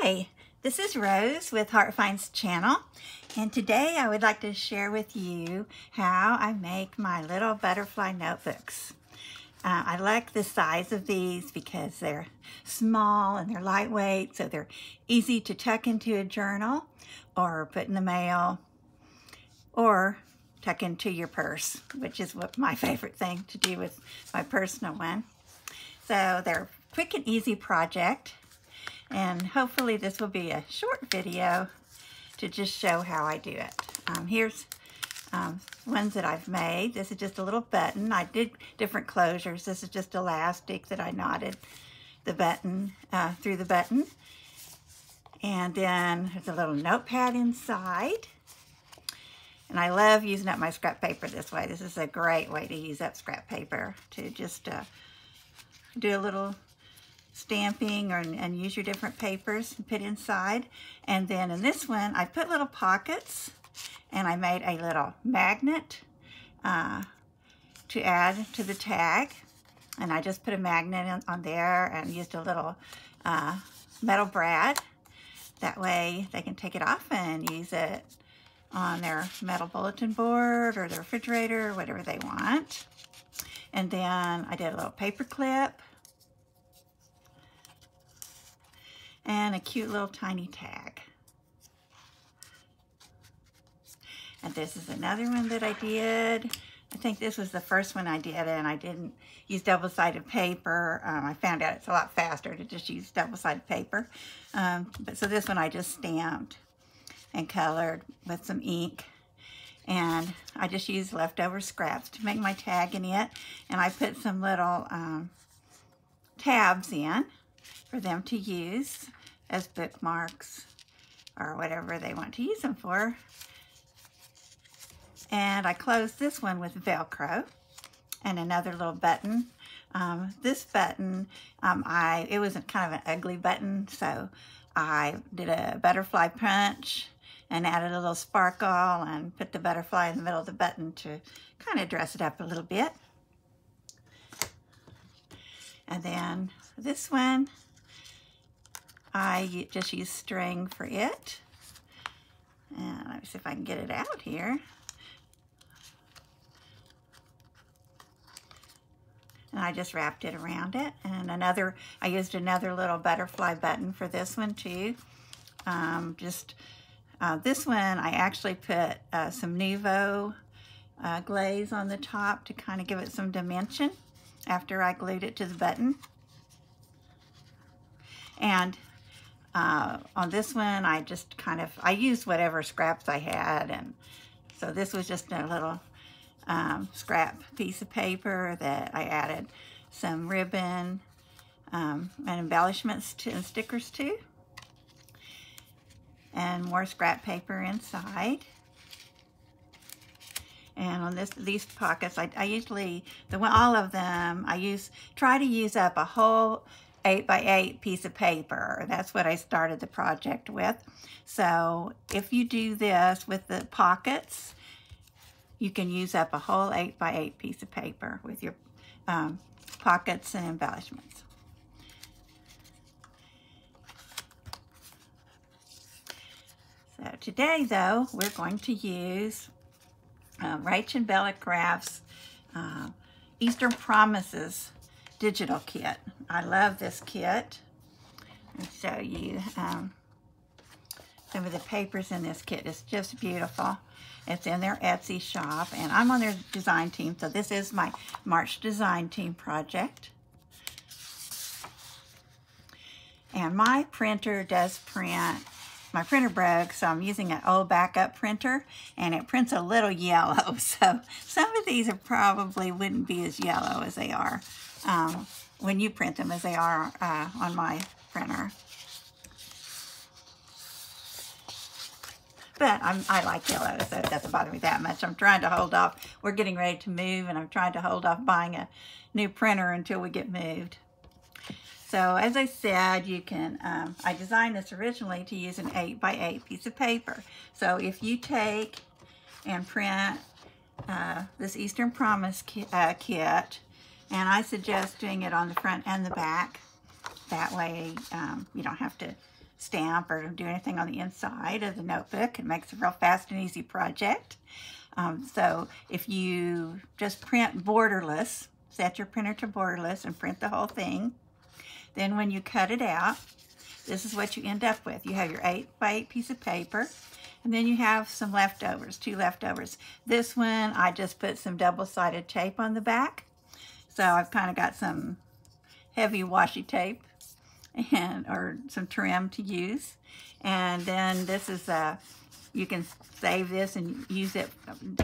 Hi, this is Rose with Heart Finds channel, and today I would like to share with you how I make my little butterfly notebooks. I like the size of these because they're small and they're lightweight, so they're easy to tuck into a journal or put in the mail or tuck into your purse, which is what my favorite thing to do with my personal one. So they're a quick and easy project. And hopefully this will be a short video to just show how I do it. Here's ones that I've made. This is just a little button. I did different closures. This is just elastic that I knotted the button through the button. And then there's a little notepad inside. And I love using up my scrap paper this way. This is a great way to use up scrap paper to just do a little stamping and use your different papers and put inside. And then in this one I put little pockets, and I made a little magnet to add to the tag, and I just put a magnet on there and used a little metal brad. That way they can take it off and use it on their metal bulletin board or their refrigerator or whatever they want. And then I did a little paper clip and a cute little tiny tag. And this is another one that I did. I think this was the first one I did, and I didn't use double-sided paper. I found out it's a lot faster to just use double-sided paper. So this one I just stamped and colored with some ink. And I just used leftover scraps to make my tag in it. And I put some little tabs in for them to use as bookmarks or whatever they want to use them for. And I closed this one with Velcro and another little button. This button, it was kind of an ugly button, so I did a butterfly punch and added a little sparkle and put the butterfly in the middle of the button to kind of dress it up a little bit. And then this one, I just use string for it. And let me see if I can get it out here. And I just wrapped it around it. And I used another little butterfly button for this one too. This one, I actually put some Nuvo glaze on the top to kind of give it some dimension after I glued it to the button. And on this one, I used whatever scraps I had, and so this was just a little scrap piece of paper that I added some ribbon and embellishments and stickers to, and more scrap paper inside. And on these pockets, I usually, all of them, try to use up a whole 8x8 piece of paper. That's what I started the project with. So if you do this with the pockets, you can use up a whole 8x8 piece of paper with your pockets and embellishments. So today, though, we're going to use RachandBellaCrafts Eastern Promises digital kit. I love this kit. I'll show you some of the papers in this kit. It's just beautiful. It's in their Etsy shop, and I'm on their design team, so this is my March design team project. And my printer does print. My printer broke, so I'm using an old backup printer, and it prints a little yellow. So some of these probably wouldn't be as yellow as they are when you print them as they are on my printer. But I like yellow, so it doesn't bother me that much. I'm trying to hold off. We're getting ready to move, and I'm trying to hold off buying a new printer until we get moved. So as I said, you can, I designed this originally to use an 8x8 piece of paper. So if you take and print this Eastern Promise kit, and I suggest doing it on the front and the back. That way you don't have to stamp or do anything on the inside of the notebook. It makes a real fast and easy project. So if you just print borderless, set your printer to borderless and print the whole thing, then when you cut it out, this is what you end up with. You have your 8x8 piece of paper, and then you have some leftovers, 2 leftovers. This one, I just put some double-sided tape on the back. So I've kind of got some heavy washi tape or some trim to use. And then this is you can save this and use it.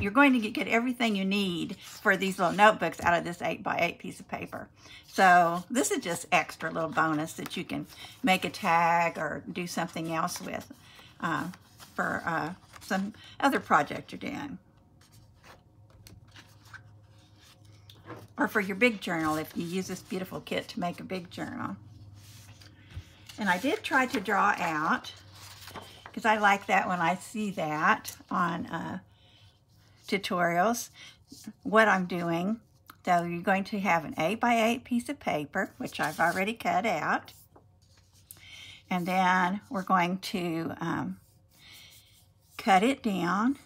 You're going to get everything you need for these little notebooks out of this 8x8 piece of paper. So this is just extra little bonus that you can make a tag or do something else with for some other project you're doing. Or for your big journal if you use this beautiful kit to make a big journal. And I did try to draw out, because I like that when I see that on tutorials, what I'm doing. So you're going to have an 8x8 piece of paper, which I've already cut out. And then we're going to cut it down.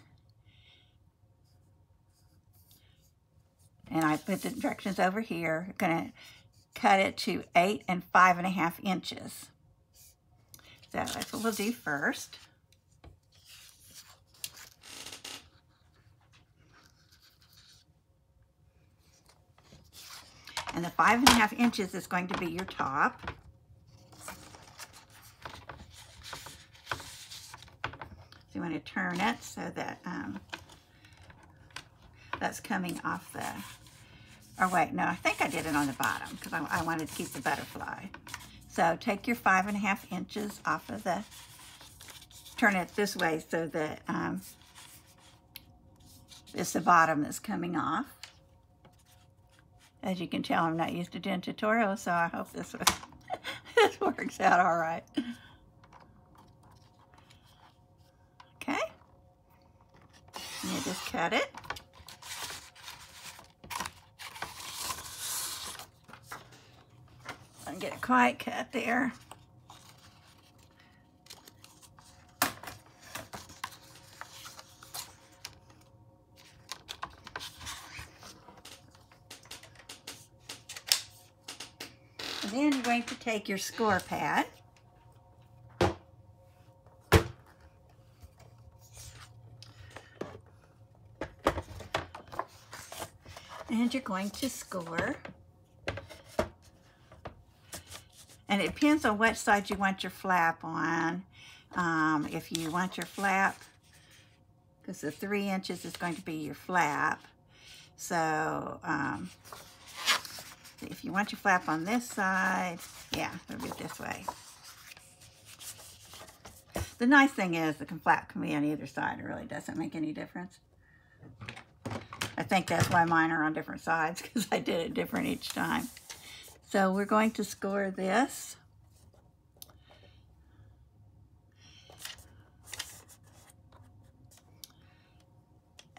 And I put the directions over here. I'm going to cut it to 8 5.5 inches. So that's what we'll do first. And the 5.5 inches is going to be your top. So you want to turn it so that that's coming off the, or wait, no, I think I did it on the bottom because I wanted to keep the butterfly. So take your 5.5 inches off of the, turn it this way so that it's the bottom that's coming off. As you can tell, I'm not used to doing tutorials, so I hope this works out all right. Okay. And you just cut it. I get it quite cut there. And then you're going to take your score pad and you're going to score. And it depends on which side you want your flap on. If you want your flap, because the 3 inches is going to be your flap. So if you want your flap on this side, yeah, it'll be this way. The nice thing is the flap can be on either side. It really doesn't make any difference. I think that's why mine are on different sides, because I did it different each time. So we're going to score this.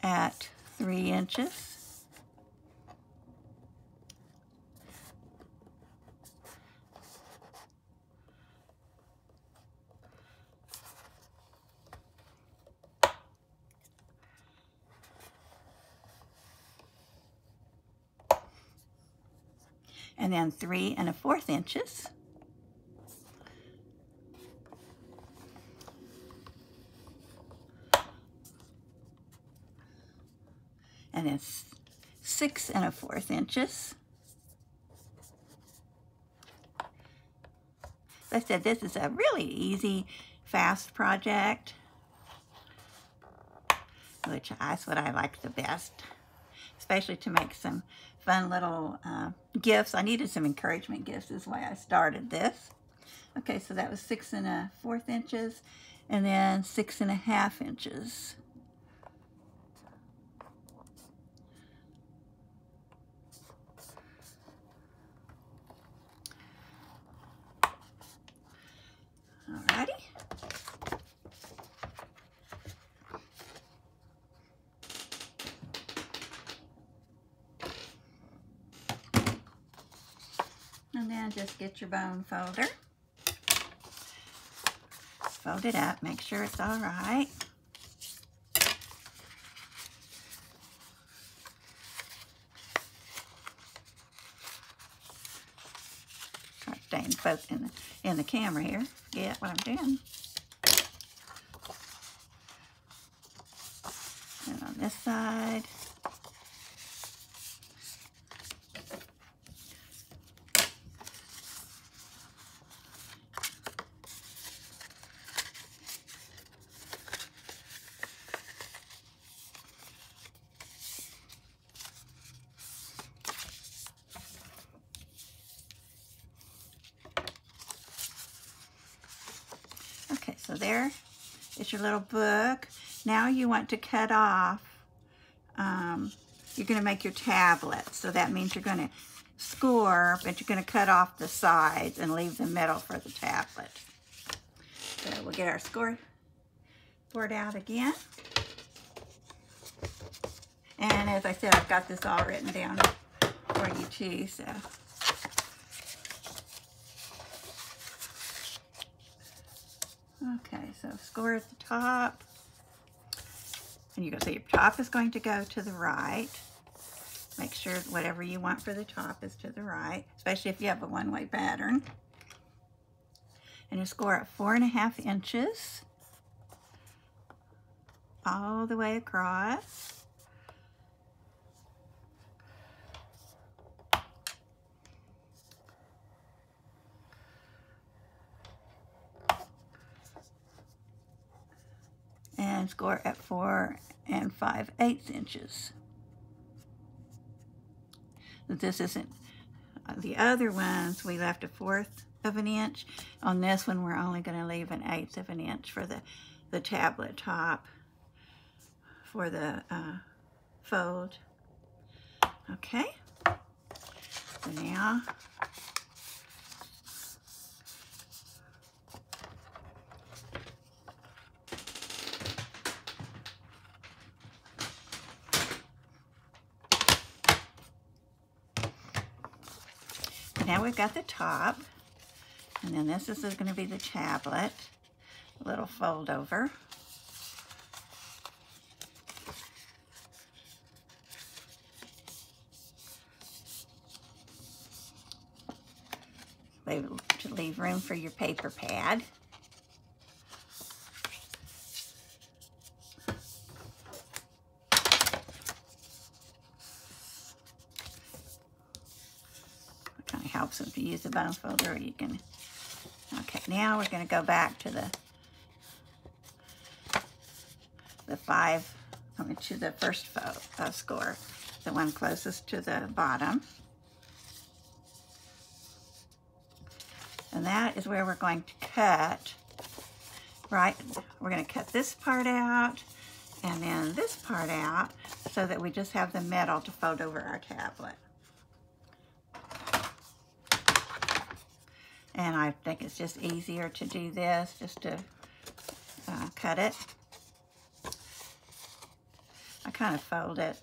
At 3 inches. And then 3 1/4 inches. And then 6 1/4 inches. As I said, this is a really easy, fast project, which is what I like the best, especially to make some fun little gifts. I needed some encouragement gifts, is why I started this. Okay, so that was 6 1/4 inches, and then 6 1/2 inches. Alrighty. And then just get your bone folder. fold it up, make sure it's all right. Try staying focused in the camera here. Forget what I'm doing. And on this side. Okay, so there is your little book. Now you want to cut off, you're going to make your tablet. So that means you're going to score, but you're going to cut off the sides and leave the middle for the tablet. So we'll get our score board out again. And as I said, I've got this all written down for you too, so. Okay, so score at the top. And you're going to see your top is going to go to the right. Make sure whatever you want for the top is to the right, especially if you have a one-way pattern. And you score at 4.5 inches all the way across. And score at 4 5/8 inches. This isn't, the other ones we left 1/4 of an inch. On this one we're only going to leave 1/8 of an inch for the tablet top for the fold. Okay, so now we've got the top, and then this is going to be the tablet, a little fold over. To leave room for your paper pad. Helps if you use the bone folder, or you can. Okay, now we're going to go back to the first score, the one closest to the bottom, and that is where we're going to cut. Right, we're going to cut this part out, and then this part out, so that we just have the middle to fold over our tablet. And I think it's just easier to do this, just to cut it. I kind of fold it.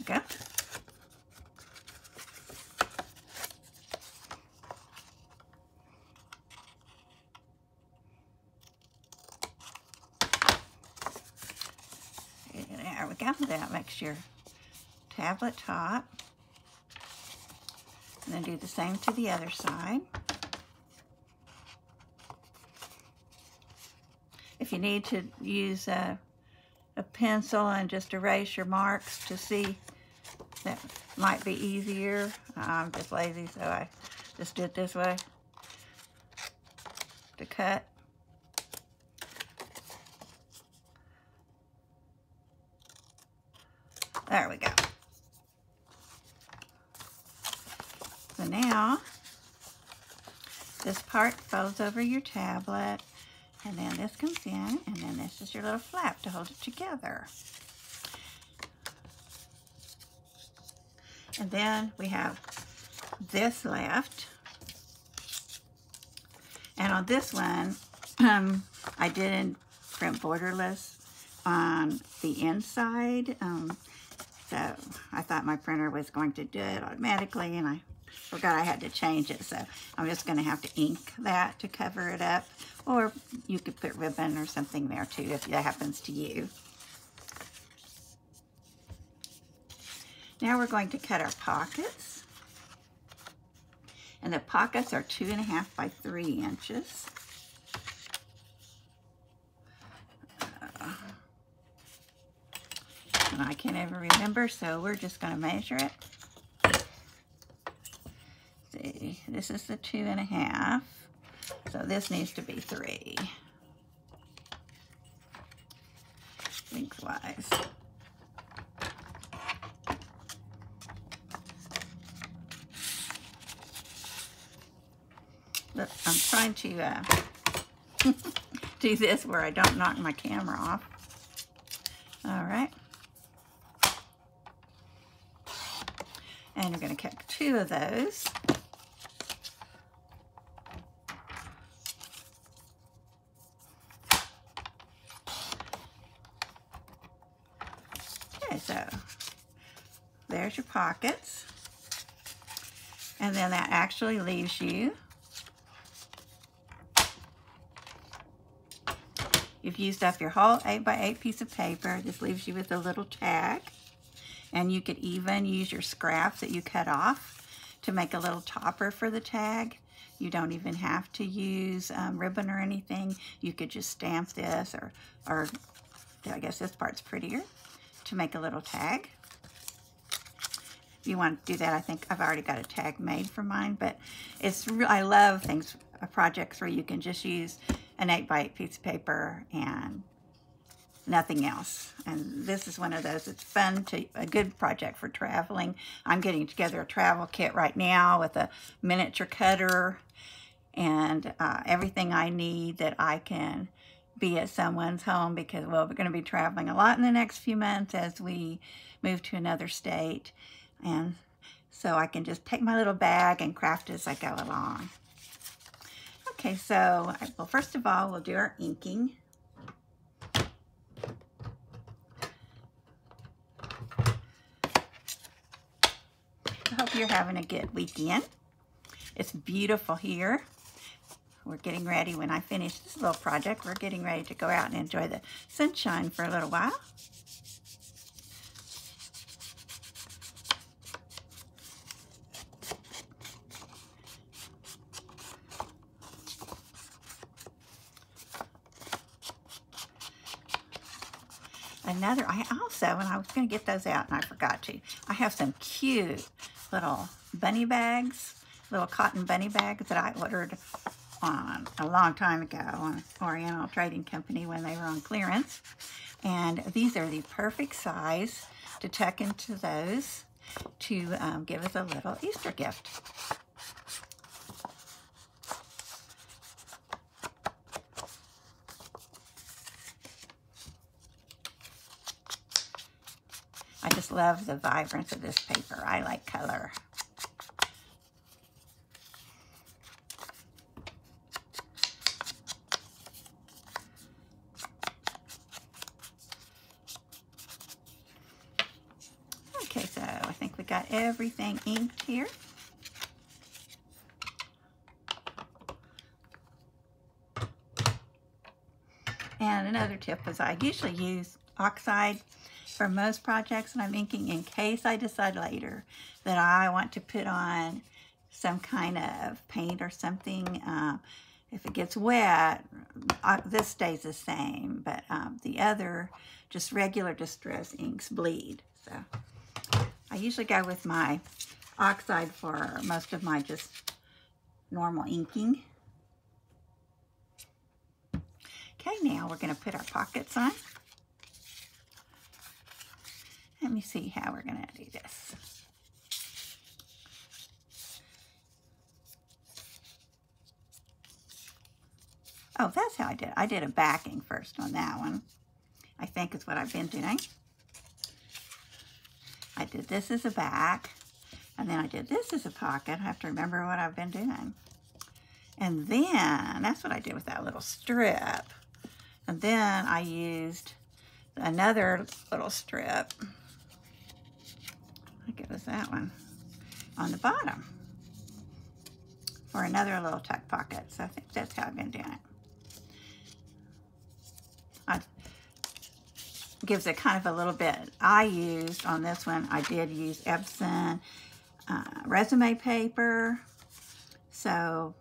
Okay. There we go. That makes your tablet top. And then do the same to the other side. If you need to use a pencil and just erase your marks to see, that might be easier. I'm just lazy, so I just do it this way to cut. There we go. So now, this part folds over your tablet, and then this comes in, and then this is your little flap to hold it together. And then we have this left. And on this one, I didn't print borderless on the inside, so I thought my printer was going to do it automatically, and I forgot I had to change it, so I'm just going to have to ink that to cover it up, or you could put ribbon or something there too if that happens to you. Now we're going to cut our pockets, and the pockets are 2.5 by 3 inches. And I can't ever remember, so we're just going to measure it. See, this is the 2.5, so this needs to be 3 lengthwise. Look, I'm trying to do this where I don't knock my camera off. All right. And we're going to cut 2 of those. Okay, so there's your pockets. And then that actually leaves you, you've used up your whole 8 by 8 piece of paper. This leaves you with a little tag. And you could even use your scraps that you cut off to make a little topper for the tag. You don't even have to use ribbon or anything. You could just stamp this, or I guess this part's prettier, to make a little tag. If you want to do that, I think I've already got a tag made for mine, but I love projects where you can just use an 8 by 8 piece of paper and nothing else. And this is one of those. It's fun, a good project for traveling. I'm getting together a travel kit right now with a miniature cutter and everything I need that I can be at someone's home, because, well, we're going to be traveling a lot in the next few months as we move to another state. And so I can just take my little bag and craft as I go along. Okay, so, well, first of all, we'll do our inking. I hope you're having a good weekend. It's beautiful here. We're getting ready, when I finish this little project, we're getting ready to go out and enjoy the sunshine for a little while. I also, and I was going to get those out and I forgot to, I have some cute little bunny bags, little cotton bunny bags that I ordered on a long time ago on Oriental Trading Company when they were on clearance. And these are the perfect size to tuck into those to give us a little Easter gift. I just love the vibrance of this paper. I like color. Okay, so I think we got everything inked here. And another tip is I usually use oxide for most projects that I'm inking in case I decide later that I want to put on some kind of paint or something. If it gets wet, this stays the same, but the other, just regular distress inks bleed. So I usually go with my oxide for most of my just normal inking. Okay, now we're going to put our pockets on. Let me see how we're going to do this. Oh, that's how I did it. I did a backing first on that one, I think is what I've been doing. I did this as a back, and then I did this as a pocket. I have to remember what I've been doing. And then, that's what I did with that little strip. And then I used another little strip, I think it was that one, on the bottom for another little tuck pocket. So I think that's how I've been doing it. Gives it kind of a little bit. I used on this one, I did use Epson resume paper, so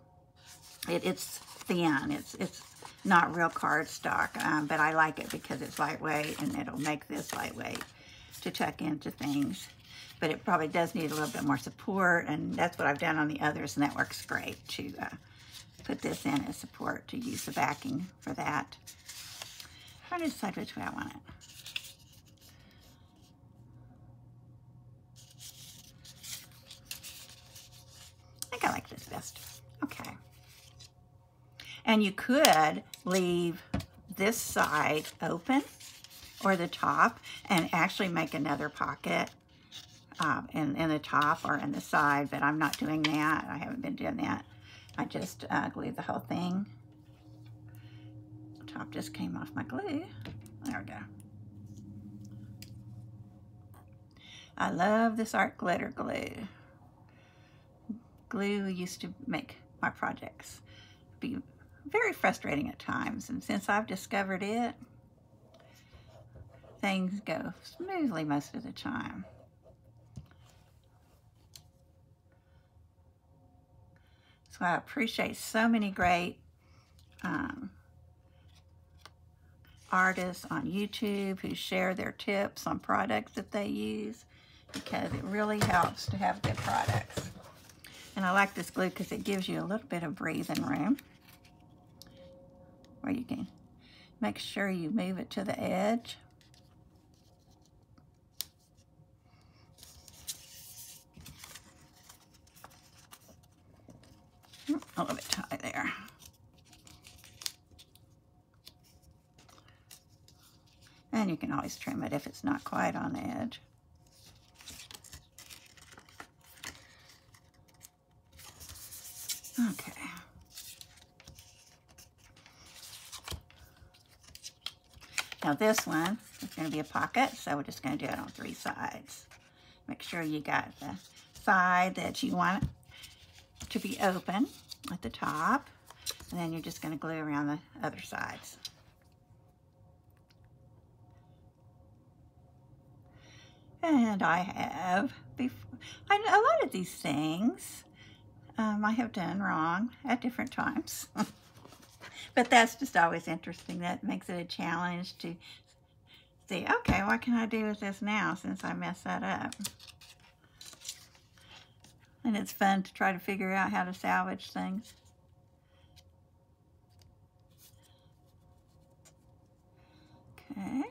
it's thin. It's not real cardstock, but I like it because it's lightweight, and it'll make this lightweight to tuck into things. But it probably does need a little bit more support, and that's what I've done on the others, and that works great to put this in as support, to use the backing for that. I'm trying to decide which way I want it. I think I like this best. Okay. And you could leave this side open, or the top, and actually make another pocket in the top or in the side, but I'm not doing that. I haven't been doing that. I just glued the whole thing. The top just came off my glue. There we go. I love this art glitter glue. Glue used to make my projects be very frustrating at times, and since I've discovered it, things go smoothly most of the time. So I appreciate so many great artists on YouTube who share their tips on products that they use, because it really helps to have good products. And I like this glue because it gives you a little bit of breathing room where you can make sure you move it to the edge. A little bit tight there. And you can always trim it if it's not quite on the edge. Okay. Now this one is going to be a pocket, so we're just going to do it on 3 sides. Make sure you got the side that you want to be open at the top, and then you're just going to glue around the other sides. And I have, a lot of these things I have done wrong at different times. But that's just always interesting. That makes it a challenge to see, okay, what can I do with this now since I messed that up? And it's fun to try to figure out how to salvage things. Okay.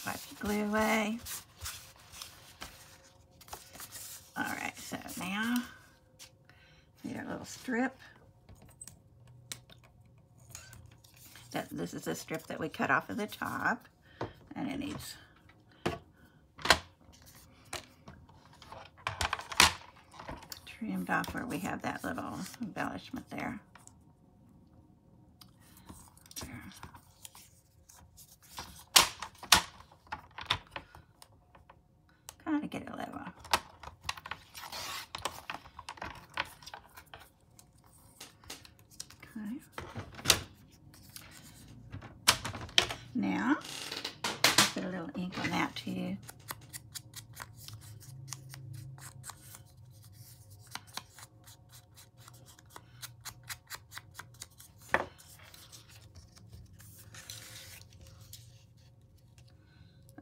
Wipe the glue away. All right, so now need our little strip. This is a strip that we cut off of the top, and it needs trimmed off where we have that little embellishment there. Kind of get it level. Okay. Now, put a little ink on that too.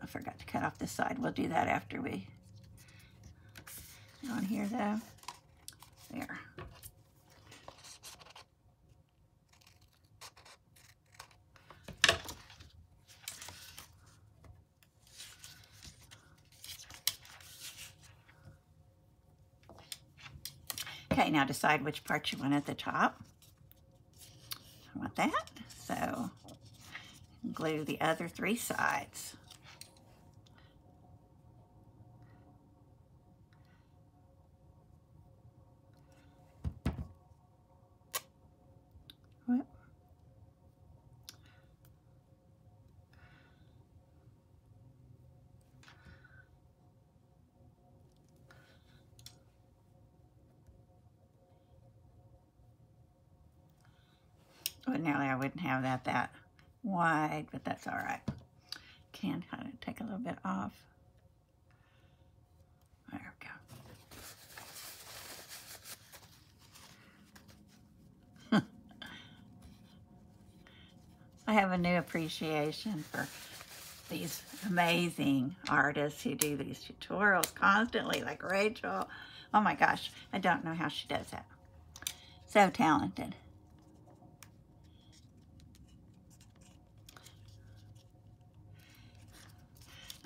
I forgot to cut off this side. We'll do that after we on here though. There. Okay, now decide which part you want at the top. I want that, so glue the other 3 sides. ordinarily I wouldn't have that wide, but that's all right. Can kind of take a little bit off. There we go. I have a new appreciation for these amazing artists who do these tutorials constantly, like Rachel. Oh my gosh, I don't know how she does that. So talented.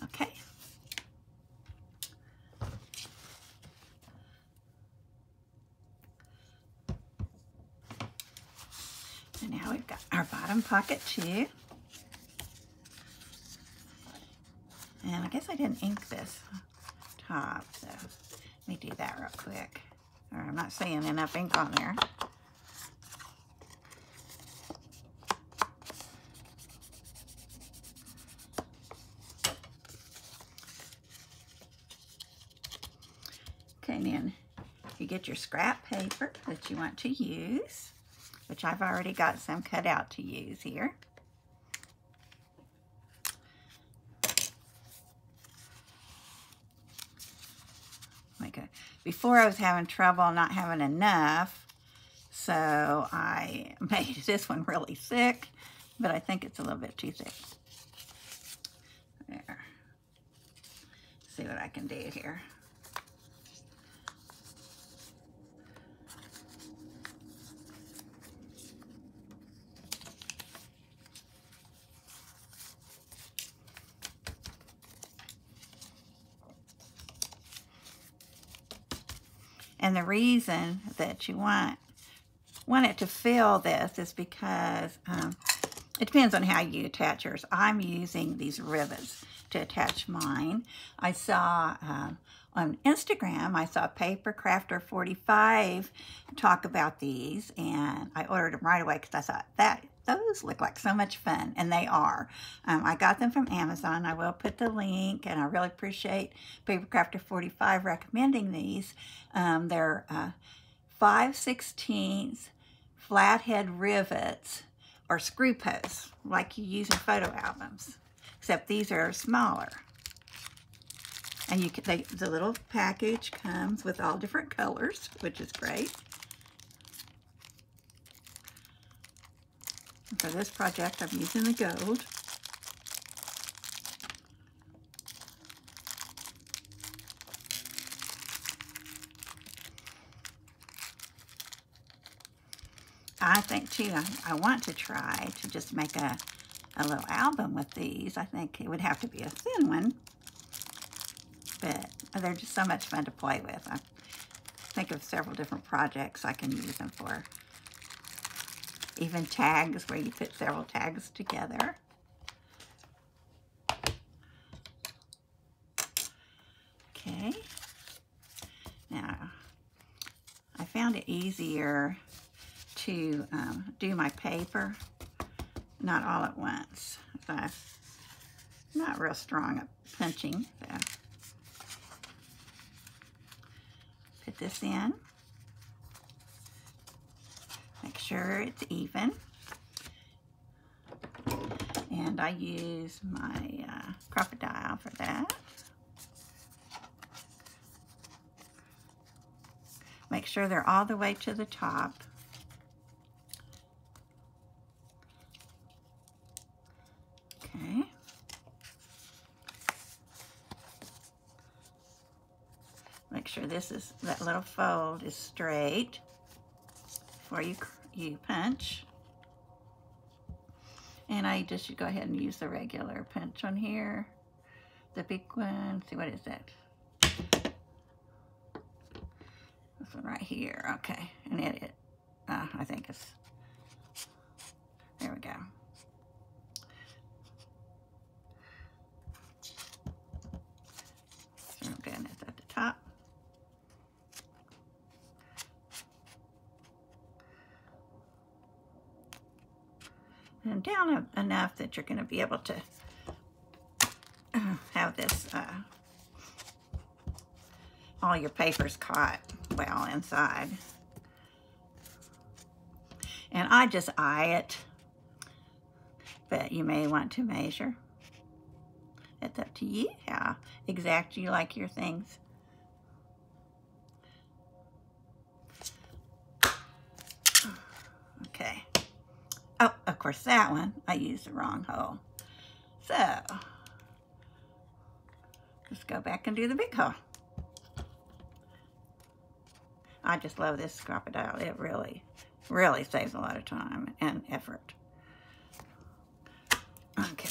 Okay. So now we've got our bottom pocket too. And I guess I didn't ink this top, so let me do that real quick. Or I'm not seeing enough ink on there. Okay, and then you get your scrap paper that you want to use, which I've already got some cut out to use here. Before I was having trouble not having enough, so I made this one really thick, but I think it's a little bit too thick. There. See what I can do here. And the reason that you want it to fill this is because it depends on how you attach yours. I'm using these rivets to attach mine. I saw on Instagram, I saw Paper Crafter 45 talk about these, and I ordered them right away because I thought those look like so much fun, and they are. I got them from Amazon. I will put the link, and I really appreciate Paper Crafter 45 recommending these. They're 5/16 flathead rivets or screw posts like you use in photo albums, except these are smaller. And the little package comes with all different colors, which is great. For this project, I'm using the gold. I think too, I want to try to just make a little album with these. I think it would have to be a thin one, but they're just so much fun to play with. I think of several different projects I can use them for. Even tags where you put several tags together. Okay. Now, I found it easier to do my paper not all at once. I'm not real strong at punching. So. Put this in. Make sure it's even. And I use my crocodile for that. Make sure they're all the way to the top. Okay. Make sure that little fold is straight before you punch. And I just should go ahead and use the regular punch on here. The big one, see, what is that? This one right here, okay. And I think it's, there we go. So I'm doing this at the top. And down enough that you're going to be able to have this, all your papers caught well inside. And I just eye it, but you may want to measure. It's up to you how exact you like your things. Okay. Oh, of course, that one, I used the wrong hole. So, let's go back and do the big hole. I just love this crocodile. It really, really saves a lot of time and effort. Okay.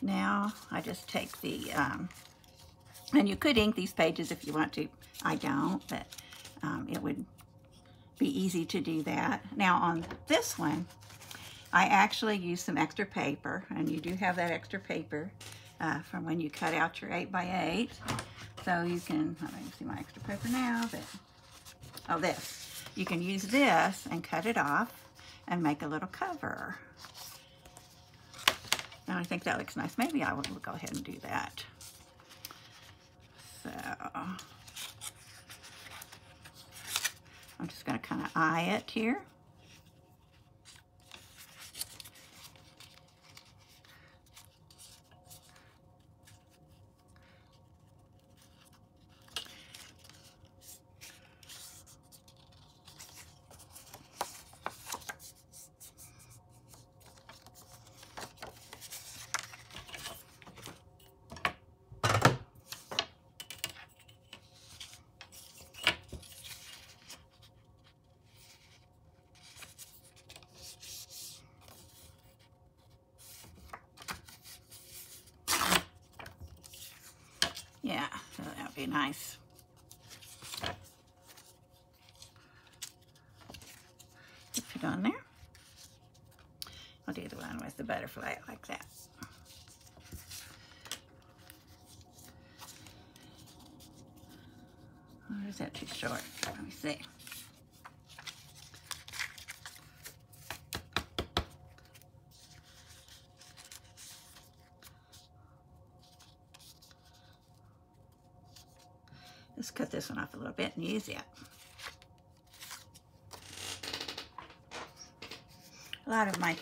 Now, I just take the, and you could ink these pages if you want to. I don't, but it would be easy to do that. Now, on this one, I actually use some extra paper, and you do have that extra paper from when you cut out your 8x8. So you can, I don't even see my extra paper now, but, oh, this. You can use this and cut it off and make a little cover. And I think that looks nice. Maybe I will go ahead and do that. So, I'm just going to kind of eye it here. Yeah, so that would be nice. Put it on there. I'll do the one with the butterfly like that. Or is that too short? Let me see. Let's cut this one off a little bit and use it. A lot of my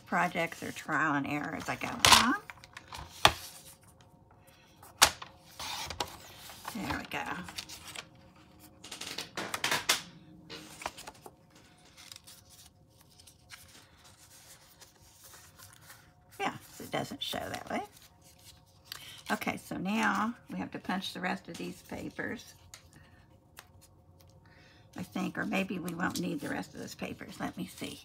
projects are trial and error as I go along. There we go. Yeah, so it doesn't show that way. Okay, so now we have to punch the rest of these papers, I think, or maybe we won't need the rest of those papers. Let me see.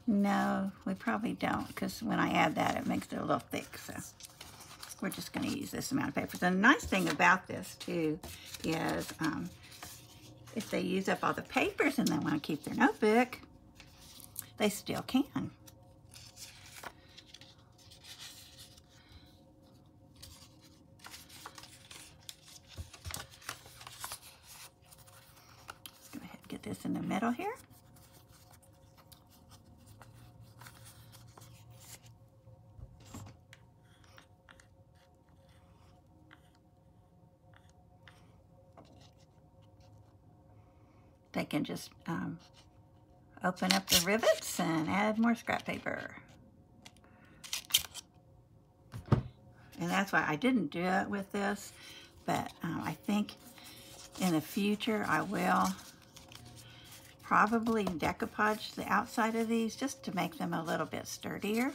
No, we probably don't, because when I add that, it makes it a little thick, so we're just going to use this amount of paper. The nice thing about this, too, is if they use up all the papers and they want to keep their notebook, they still can. Get this in the middle here. They can just open up the rivets and add more scrap paper. And that's why I didn't do it with this, but I think in the future I will probably decoupage the outside of these just to make them a little bit sturdier.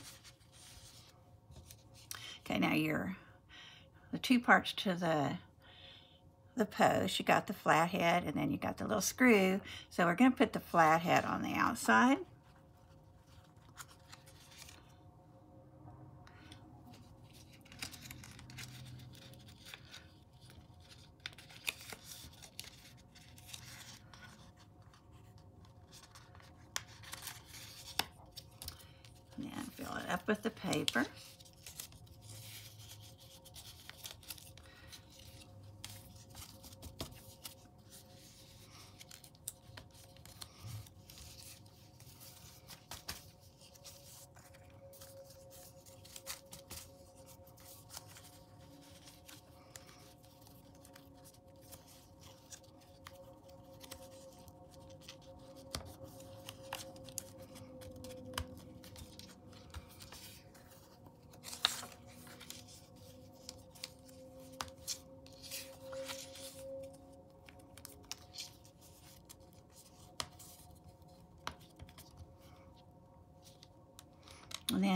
Okay, now the two parts to the post, you got the flathead and then you got the little screw. So we're going to put the flathead on the outside. And fill it up with the paper.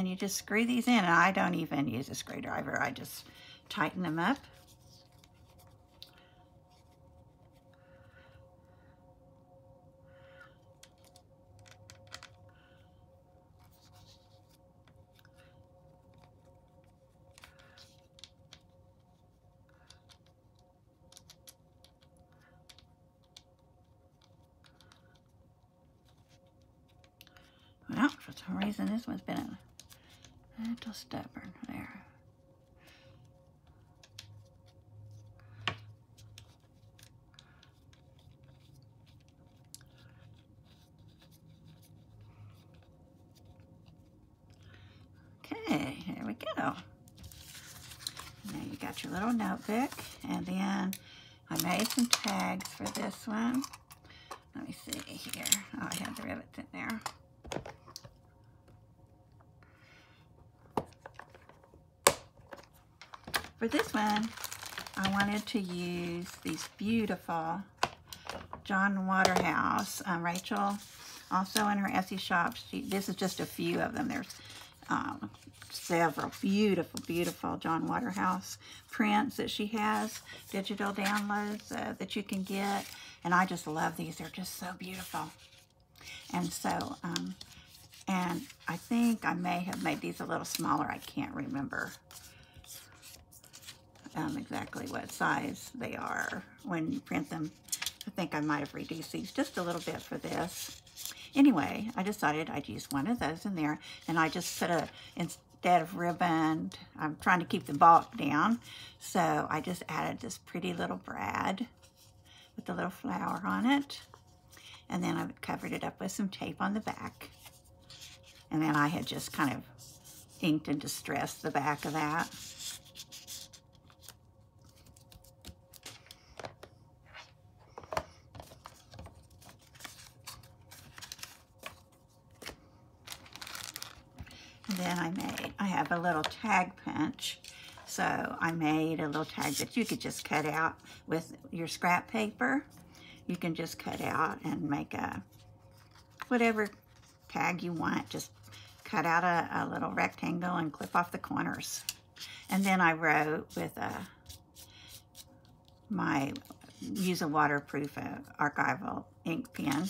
then you just screw these in. And I don't even use a screwdriver. I just tighten them up. Well, for some reason, this one's been a little stubborn there. Okay, here we go. Now you got your little notebook, and then I made some tags for this one. Let me see here. Oh, I had the rivets in there. For this one, I wanted to use these beautiful John Waterhouse. Rachel, also in her Etsy shop, this is just a few of them. There's several beautiful, beautiful John Waterhouse prints that she has, digital downloads that you can get. And I just love these. They're just so beautiful. And so, and I think I may have made these a little smaller. I can't remember exactly what size they are when you print them. I think I might have reduced these just a little bit for this. Anyway, I decided I'd use one of those in there, and I just put instead of ribbon, I'm trying to keep the bulk down, so I just added this pretty little brad with a little flower on it, and then I covered it up with some tape on the back, and then I had just kind of inked and distressed the back of that. And then I have a little tag punch. So I made a little tag that you could just cut out with your scrap paper. You can just cut out and make a whatever tag you want. Just cut out a little rectangle and clip off the corners. And then I wrote with use a waterproof archival ink pen,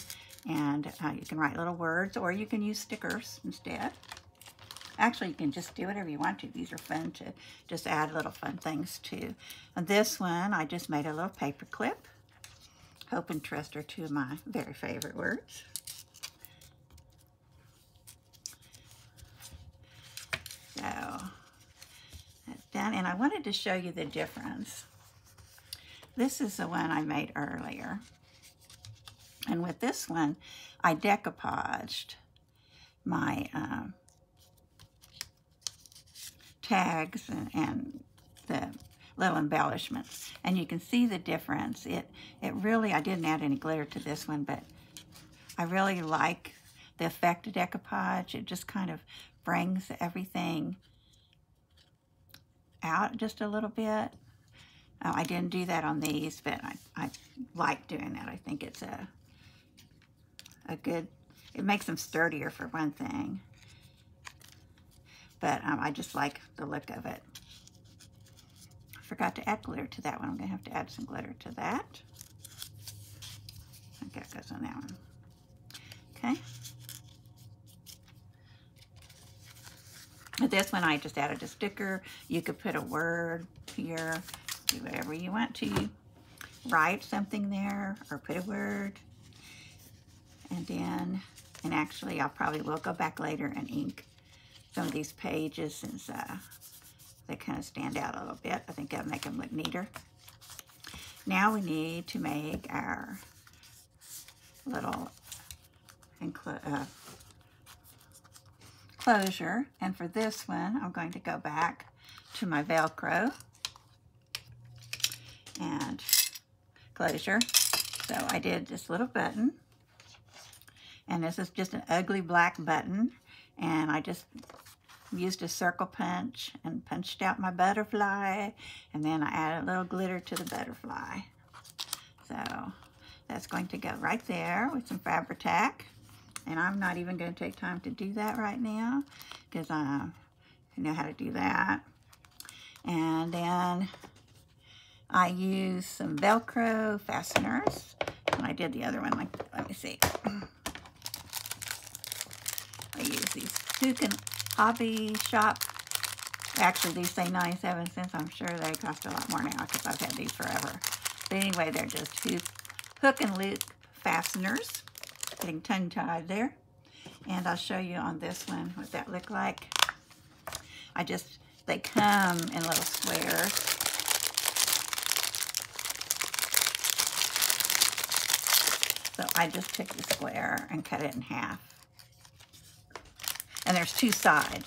and you can write little words, or you can use stickers instead. Actually, you can just do whatever you want to. These are fun to just add little fun things to. On this one, I just made a little paper clip. Hope and trust are two of my very favorite words. So, that's done. And I wanted to show you the difference. This is the one I made earlier. And with this one, I decoupaged my tags and the little embellishments, and you can see the difference. It really, I didn't add any glitter to this one, but I really like the effect of decoupage. It just kind of brings everything out just a little bit. I didn't do that on these, but I like doing that. I think it's a good, it makes them sturdier for one thing. But I just like the look of it. I forgot to add glitter to that one. I'm going to have to add some glitter to that. I think that goes on that one. Okay. With this one, I just added a sticker. You could put a word here, do whatever you want to. Write something there or put a word. And then, and actually, I probably will go back later and ink some of these pages, since they kind of stand out a little bit. I think that'll make them look neater. Now we need to make our little closure. And for this one, I'm going to go back to my Velcro and closure. So I did this little button. And this is just an ugly black button. And I just used a circle punch and punched out my butterfly, and then I added a little glitter to the butterfly. So that's going to go right there with some Fabri-Tac. And I'm not even going to take time to do that right now because I know how to do that. And then I use some Velcro Fasteners. And I did the other one, like, let me see. I use these Hook and Hobby Shop. Actually, these say 97 cents. I'm sure they cost a lot more now because I've had these forever. But anyway, they're just hook and loop fasteners. Getting tongue-tied there. And I'll show you on this one what that look like. They come in little squares. So I just took the square and cut it in half. And there's two sides. I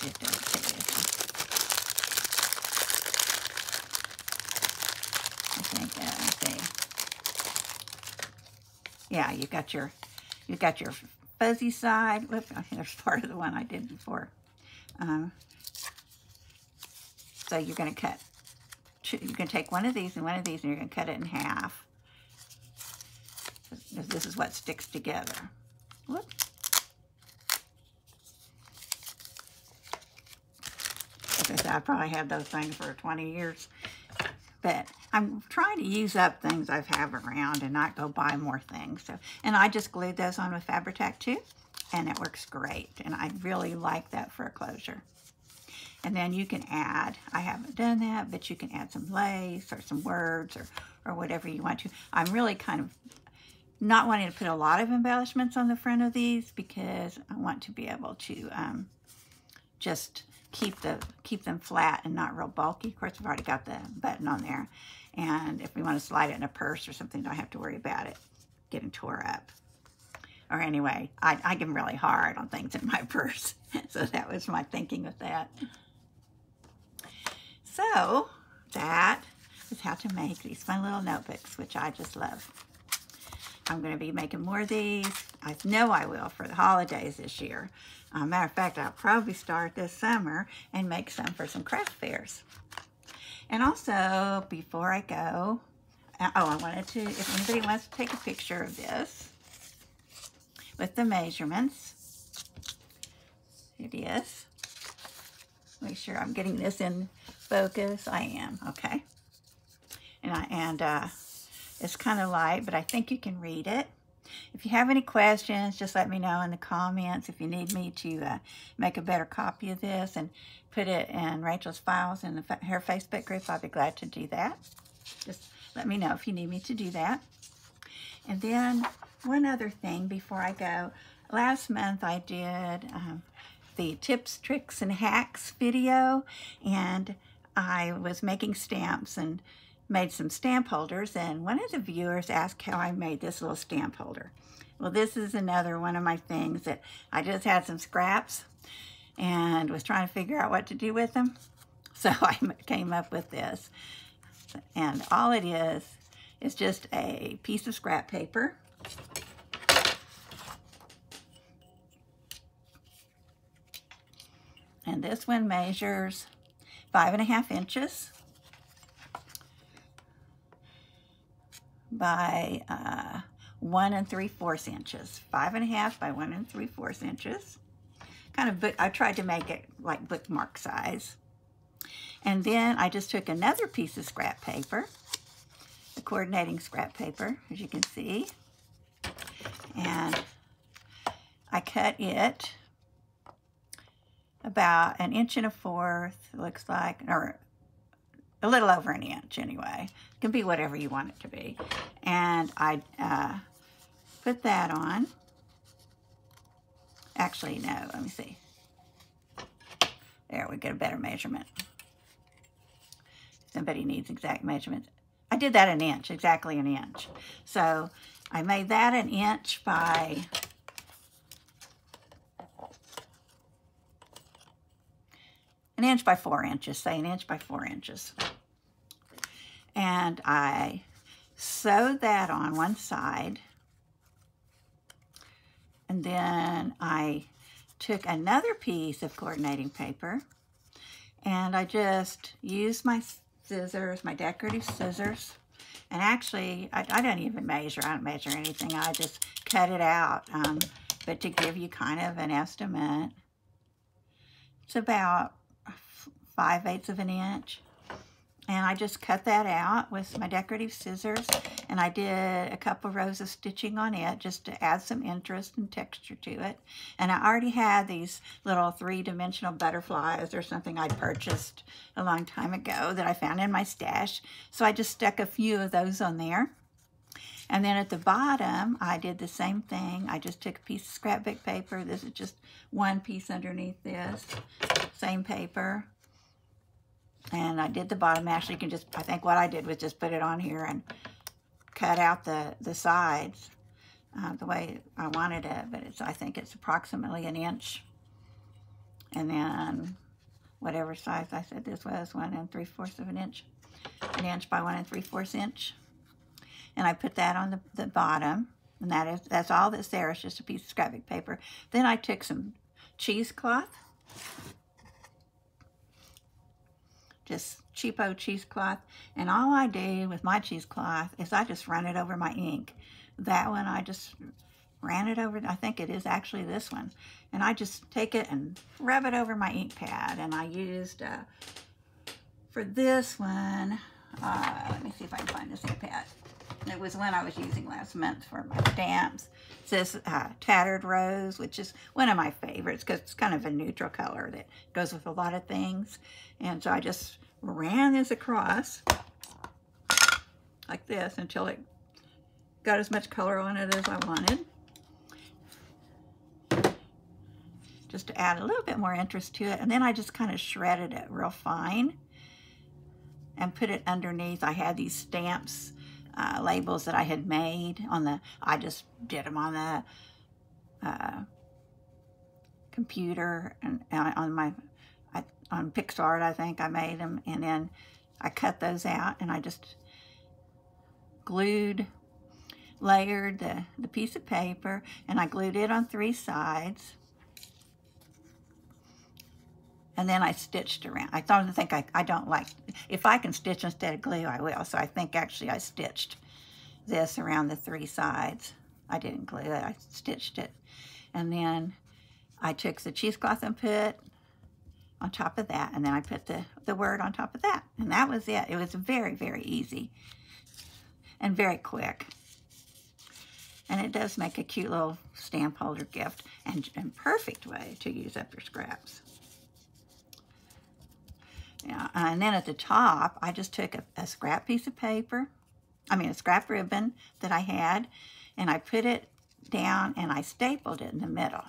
think, let me see. Yeah, you got your fuzzy side. Whoops, I think there's part of the one I did before. So you're going to cut. You're going to take one of these and one of these, and you're going to cut it in half. This is what sticks together. Whoop. As I said, I probably had those things for 20 years. But I'm trying to use up things I have around and not go buy more things. So, and I just glued those on with Fabri-Tac too, and it works great. And I really like that for a closure. And then you can add, I haven't done that, but you can add some lace or some words or whatever you want to. I'm really kind of not wanting to put a lot of embellishments on the front of these because I want to be able to just keep them flat and not real bulky. Of course, I've already got the button on there. And if we want to slide it in a purse or something, don't have to worry about it getting tore up. Or anyway, I get really hard on things in my purse. So that was my thinking with that. So that is how to make these fun little notebooks, which I just love. I'm going to be making more of these. I know I will for the holidays this year. Matter of fact, I'll probably start this summer and make some for some craft fairs. And also, before I go, I wanted to, if anybody wants to take a picture of this with the measurements, it is. Make sure I'm getting this in focus. I am, okay. And it's kind of light, but I think you can read it. If you have any questions, just let me know in the comments. If you need me to make a better copy of this and put it in Rachel's files in her Facebook group, I'll be glad to do that. Just let me know if you need me to do that. And then one other thing before I go. Last month I did the tips, tricks, and hacks video, and I was making stamps and made some stamp holders, and one of the viewers asked how I made this little stamp holder. Well, this is another one of my things that I just had some scraps and was trying to figure out what to do with them. So I came up with this. And all it is just a piece of scrap paper. And this one measures 5.5 inches by 1 3/4 inches. 5.5 by 1 3/4 inches. Kind of, I tried to make it like bookmark size. And then I just took another piece of scrap paper, the coordinating scrap paper, as you can see, and I cut it about 1 1/4 inches, it looks like, or a little over an inch anyway. It can be whatever you want it to be. And I put that on. Actually, no, let me see. There, we get a better measurement. Somebody needs exact measurements. I did that 1 inch, exactly 1 inch. So I made that 1 inch by 1 inch by 4 inches, say 1 inch by 4 inches. And I sewed that on one side. And then I took another piece of coordinating paper and I just used my scissors, my decorative scissors. And actually, I don't even measure. I don't measure anything. I just cut it out but to give you kind of an estimate, it's about 5/8 of an inch. And I just cut that out with my decorative scissors, and I did a couple rows of stitching on it just to add some interest and texture to it. And I already had these little 3-dimensional butterflies or something I'd purchased a long time ago that I found in my stash. So I just stuck a few of those on there. And then at the bottom, I did the same thing. I just took a piece of scrapbook paper. This is just one piece underneath this, same paper. And I did the bottom. Actually, you can just, I think what I did was just put it on here and cut out the sides the way I wanted it. But I think it's approximately an inch. And then whatever size I said this was, 1 3/4 of an inch. An inch by 1 3/4 inch. And I put that on the bottom. And that's all that's there. It's just a piece of scrapbook paper. Then I took some cheesecloth. Just cheapo cheesecloth, and all I do with my cheesecloth is I just run it over my ink. That one I just ran it over, I think it is actually this one, and I just take it and rub it over my ink pad. And I used, for this one, let me see if I can find this ink pad. It was one I was using last month for my stamps. It's this Tattered Rose, which is one of my favorites because it's kind of a neutral color that goes with a lot of things. And so I just ran this across like this until it got as much color on it as I wanted. Just to add a little bit more interest to it. And then I just kind of shredded it real fine and put it underneath. I had these stamps, labels that I had made on the, I just did them on the computer and on PixArt, I think I made them, and then I cut those out and I just layered the piece of paper, and I glued it on 3 sides. And then I stitched around. I don't like, if I can stitch instead of glue, I will. So I think actually I stitched this around the 3 sides. I didn't glue it, I stitched it. And then I took the cheesecloth and put on top of that, and then I put the word on top of that. And that was it. It was very, very easy and very quick. And it does make a cute little stamp holder gift and perfect way to use up your scraps. Yeah, and then at the top, I just took a scrap piece of paper, a scrap ribbon that I had, and I put it down and I stapled it in the middle.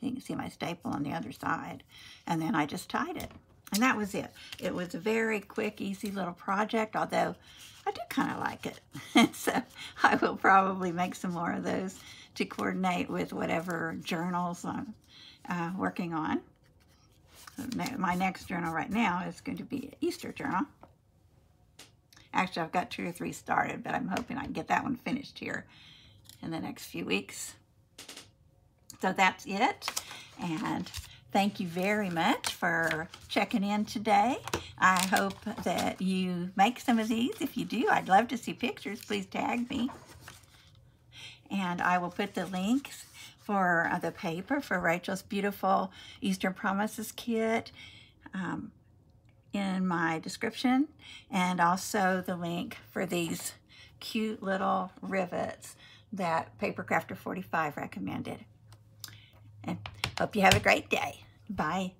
You can see my staple on the other side. And then I just tied it. And that was it. It was a very quick, easy little project, although I do kind of like it. So I will probably make some more of those to coordinate with whatever journals I'm working on. My next journal right now is going to be an Easter journal. Actually, I've got 2 or 3 started, but I'm hoping I can get that one finished here in the next few weeks. So that's it, and thank you very much for checking in today. I hope that you make some of these. If you do, I'd love to see pictures. Please tag me. And I will put the links for the paper for Rachel's beautiful Easter Promises kit in my description, and also the link for these cute little rivets that Paper Crafter 45 recommended. And hope you have a great day. Bye.